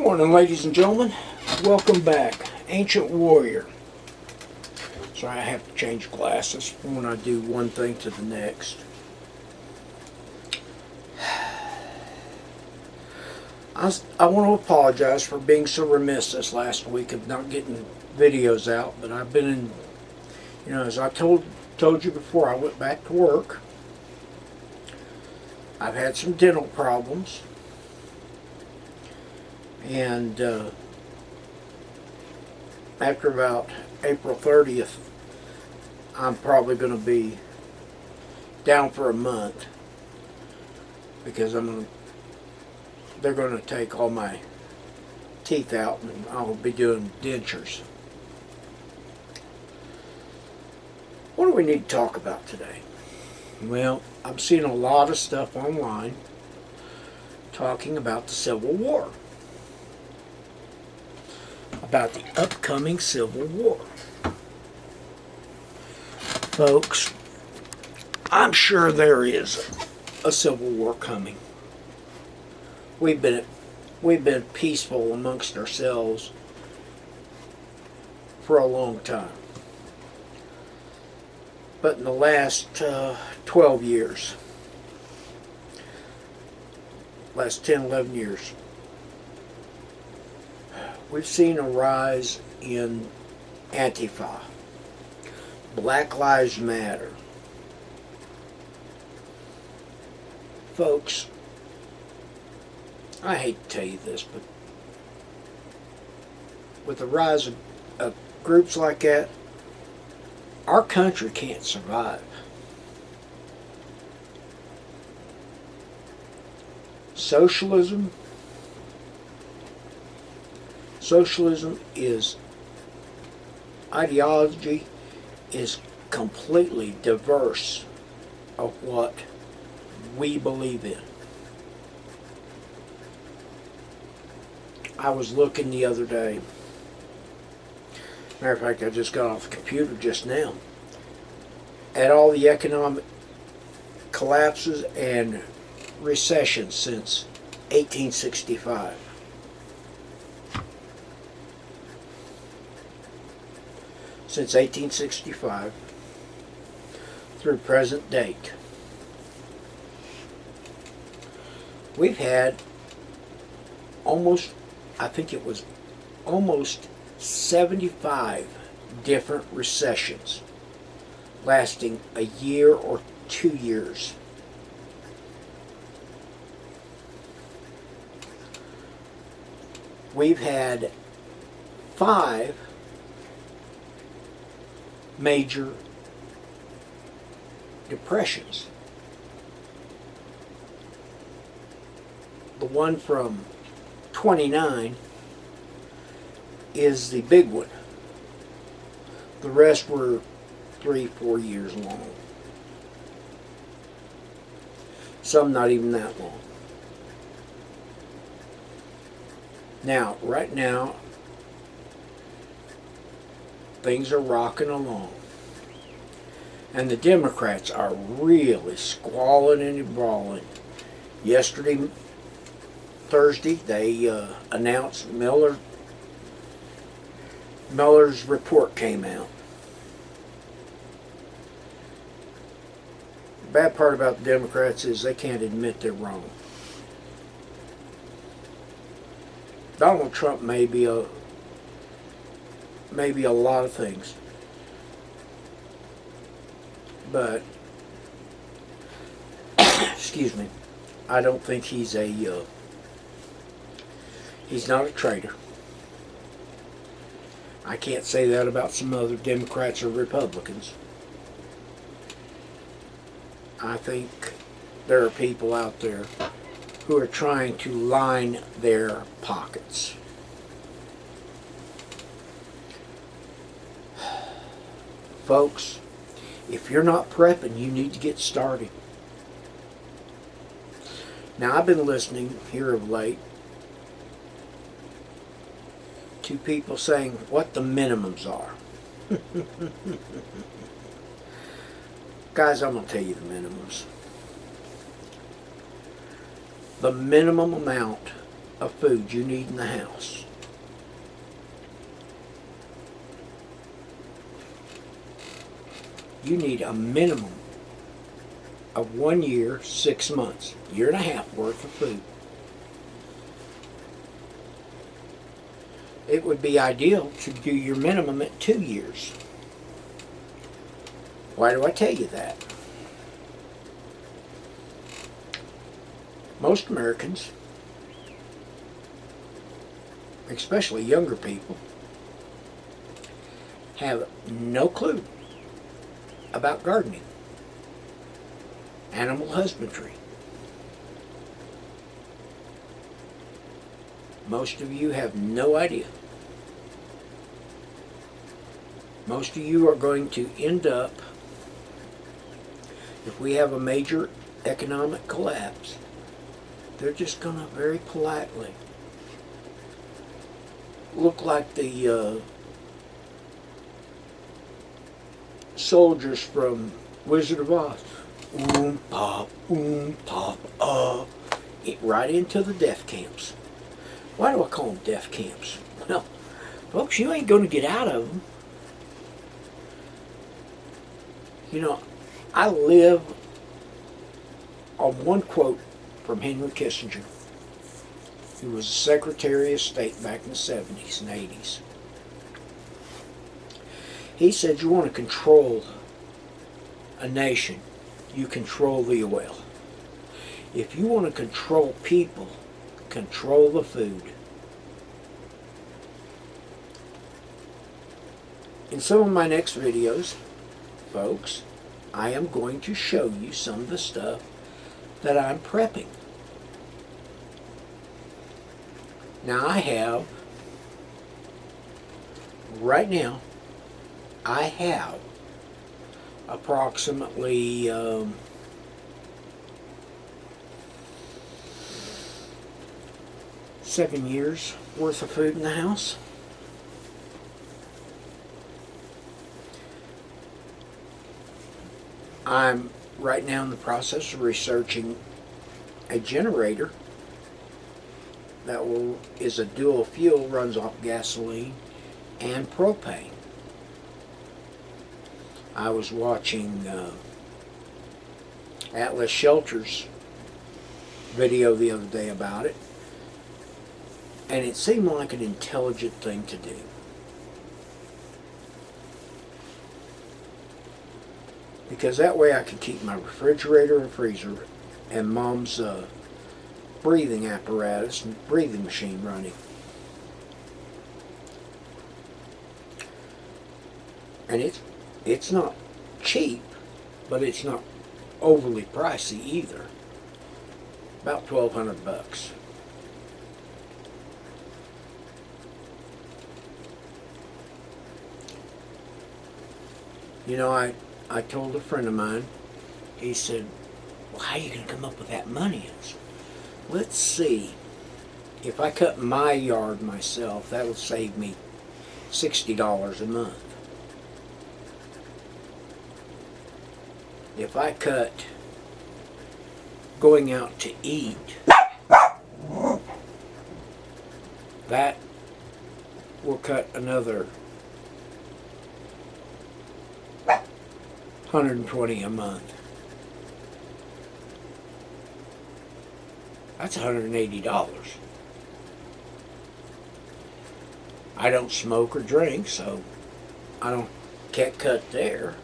Good morning, ladies and gentlemen. Welcome back. Ancient Warrior. Sorry, I have to change glasses when I do one thing to the next. I want to apologize for being so remiss this last week of not getting videos out, but I've been in, as I told you before, I went back to work. I've had some dental problems. And after about April 30th, I'm probably going to be down for a month because they're going to take all my teeth out and I'll be doing dentures. What do we need to talk about today? Well, I'm seeing a lot of stuff online talking about the Civil War. About the upcoming Civil War. Folks, I'm sure there is a Civil War coming. We've been peaceful amongst ourselves for a long time. But in the last 12 years, last 10, 11 years, we've seen a rise in Antifa, Black Lives Matter. Folks, I hate to tell you this, but with the rise of groups like that, our country can't survive. Socialism is ideology is completely diverse of what we believe in. I was looking the other day. Matter of fact, I just got off the computer just now at all the economic collapses and recessions since 1865. Since 1865 through present date, we've had almost 75 different recessions lasting a year or 2 years. We've had 5 major depressions. The one from 29 is the big one. The rest were 3-4 years long. Some not even that long. Now, right now, things are rocking along. And the Democrats are really squalling and brawling. Yesterday, Thursday, they announced Miller's report came out. The bad part about the Democrats is they can't admit they're wrong. Donald Trump may be a lot of things, but excuse me, I don't think he's not a traitor. I can't say that about some other Democrats or Republicans. I think there are people out there who are trying to line their pockets. Folks, if you're not prepping, you need to get started. Now, I've been listening here of late to people saying what the minimums are. Guys, I'm going to tell you the minimums. The minimum amount of food you need in the house. You need a minimum of 1 year, 6 months, year and a half worth of food. It would be ideal to do your minimum at 2 years. Why do I tell you that? Most Americans, especially younger people, have no clue about gardening, animal husbandry. Most of you have no idea. Most of you are going to end up, if we have a major economic collapse, they're just going to very politely look like the soldiers from Wizard of Oz. Pop, right into the death camps. Why do I call them death camps? Well, folks, you ain't going to get out of them. You know, I live on one quote from Henry Kissinger, who was Secretary of State back in the 70s and 80s. He said, you want to control a nation, you control the oil. If you want to control people, control the food. In some of my next videos, folks, I am going to show you some of the stuff that I'm prepping. Now right now, I have approximately 7 years worth of food in the house. I'm right now in the process of researching a generator that is a dual fuel, runs off gasoline and propane. I was watching Atlas Shelter's video the other day about it, and it seemed like an intelligent thing to do. Because that way I could keep my refrigerator and freezer and Mom's breathing apparatus and breathing machine running. And it's not cheap, but it's not overly pricey either. About $1,200. You know, I told a friend of mine, he said, well, how are you going to come up with that money? I said, let's see. If I cut my yard myself, that would save me $60 a month. If I cut going out to eat, that will cut another $120 a month. That's $180. I don't smoke or drink, so I can't cut there.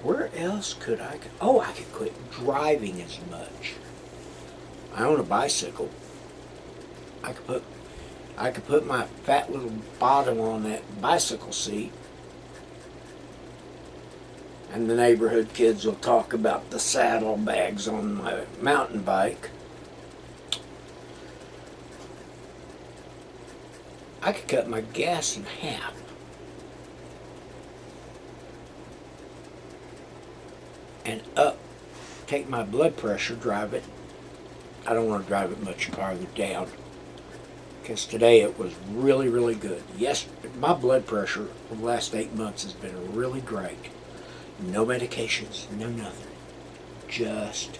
Where else could I go? Oh, I could quit driving as much. I own a bicycle. I could put my fat little bottom on that bicycle seat, and the neighborhood kids will talk about the saddlebags on my mountain bike. I could cut my gas in half. And take my blood pressure, drive it. I don't want to drive it much farther down, because today it was really, really good. Yes, my blood pressure for the last 8 months has been really great. No medications, no nothing. Just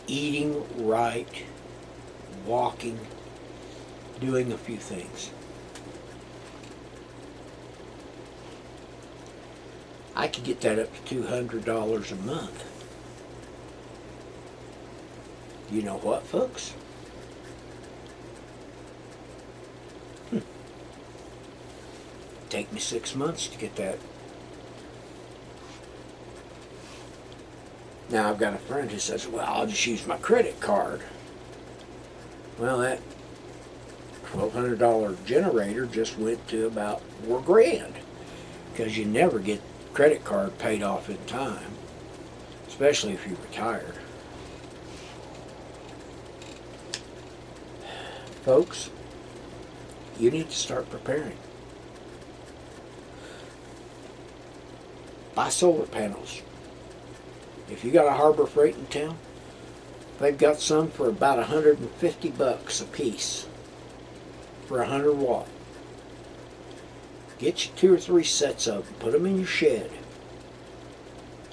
eating right, walking, doing a few things. I could get that up to $200 a month. You know what, folks? Take me 6 months to get that. Now I've got a friend who says, well, I'll just use my credit card. Well, that $1,200 generator just went to about $4,000 because you never get credit card paid off in time, especially if you're retired. Folks, you need to start preparing. Buy solar panels. If you got a Harbor Freight in town, they've got some for about $150 a piece for 100 watt. Get you 2 or 3 sets of them. Put them in your shed.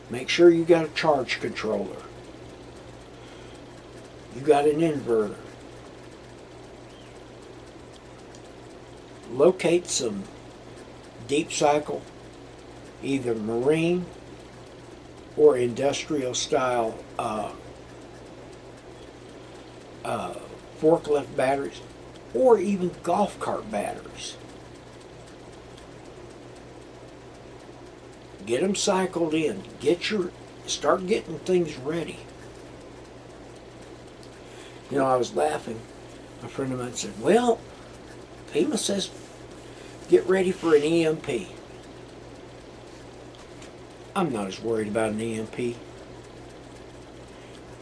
Make sure you got a charge controller. You got an inverter. Locate some deep cycle, either marine or industrial style forklift batteries, or even golf cart batteries. Get them cycled in. Start getting things ready. You know, I was laughing. A friend of mine said, well, FEMA says get ready for an EMP. I'm not as worried about an EMP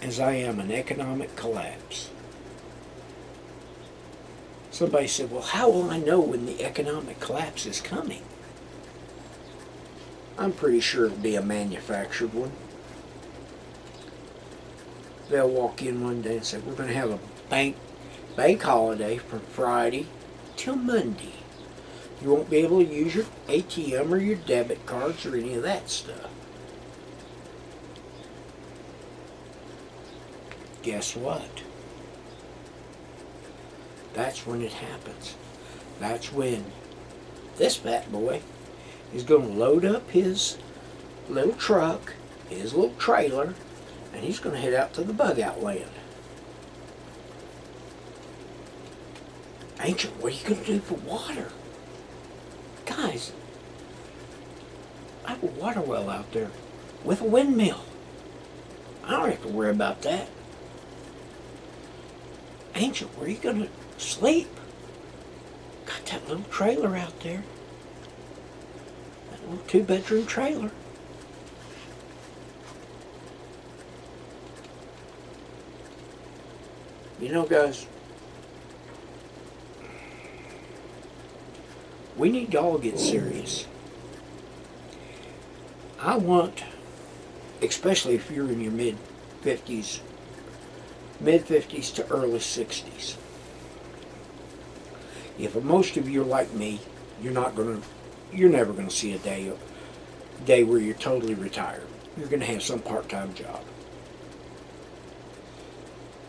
as I am an economic collapse. Somebody said, well, how will I know when the economic collapse is coming? I'm pretty sure it'll be a manufactured one. They'll walk in one day and say, we're going to have a bank holiday from Friday till Monday. You won't be able to use your ATM or your debit cards or any of that stuff. Guess what? That's when it happens. That's when this fat boy is going to load up his little truck, his little trailer, and he's going to head out to the bug out land. Ancient, what are you going to do for water? Guys, I have a water well out there with a windmill. I don't have to worry about that. Ancient, where are you going to sleep? Got that little trailer out there. That little 2-bedroom trailer. You know, guys, we need to all get serious. I want, especially if you're in your mid-50s to early 60s. If most of you are like me, you're never going to see a day where you're totally retired. You're going to have some part-time job,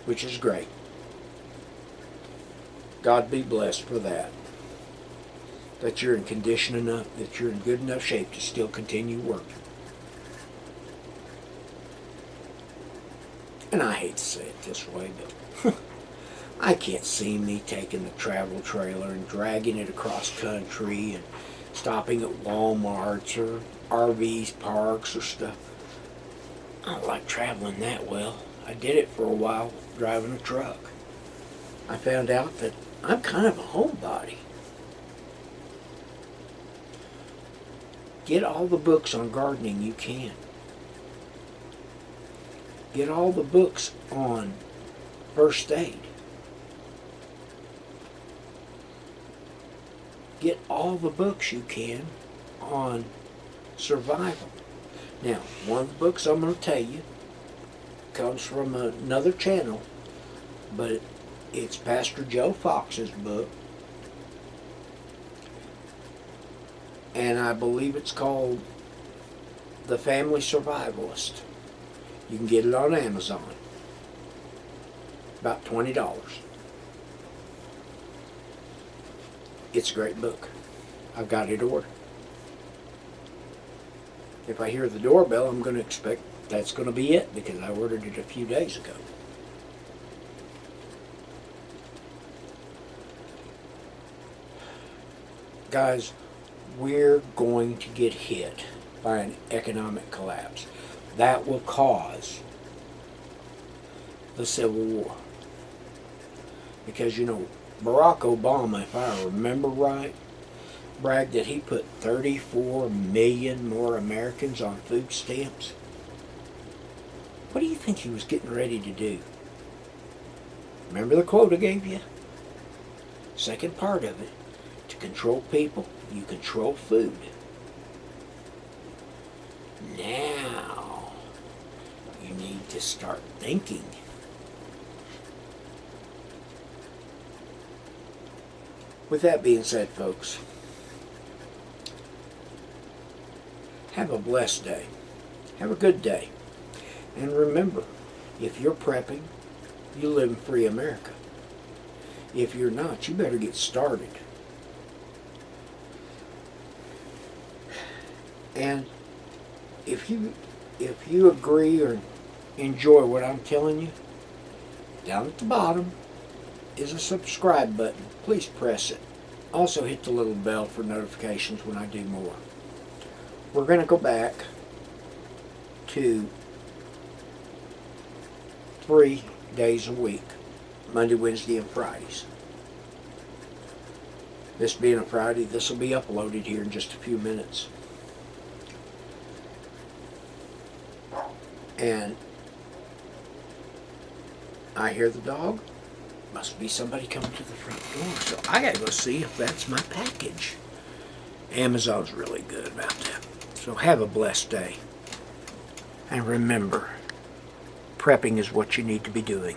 which is great. God be blessed for that. That you're in condition enough, that you're in good enough shape to still continue working. And I hate to say it this way, but I can't see me taking the travel trailer and dragging it across country and stopping at Walmarts or RV parks or stuff. I don't like traveling that well. I did it for a while driving a truck. I found out that I'm kind of a homebody. Get all the books on gardening you can. Get all the books on first aid. Get all the books you can on survival. Now, one of the books I'm going to tell you comes from another channel, but it's Pastor Joe Fox's book. And I believe it's called The Family Survivalist. You can get it on Amazon. about $20. It's a great book. I've got it ordered. If I hear the doorbell, I'm going to expect that's going to be it because I ordered it a few days ago. Guys, we're going to get hit by an economic collapse. That will cause the Civil War. Because, you know, Barack Obama, if I remember right, bragged that he put 34 million more Americans on food stamps. What do you think he was getting ready to do? Remember the quote I gave you? Second part of it. To control people, you control food. Now, you need to start thinking. With that being said, folks, have a blessed day. Have a good day. And remember, if you're prepping, you live in free America. If you're not, you better get started. And if you agree or enjoy what I'm telling you, down at the bottom is a subscribe button. Please press it. Also hit the little bell for notifications when I do more. We're going to go back to 3 days a week. Monday, Wednesday, and Fridays. This being a Friday, this will be uploaded here in just a few minutes. And I hear the dog. Must be somebody coming to the front door. So I gotta go see if that's my package. Amazon's really good about that. So have a blessed day. And remember, prepping is what you need to be doing.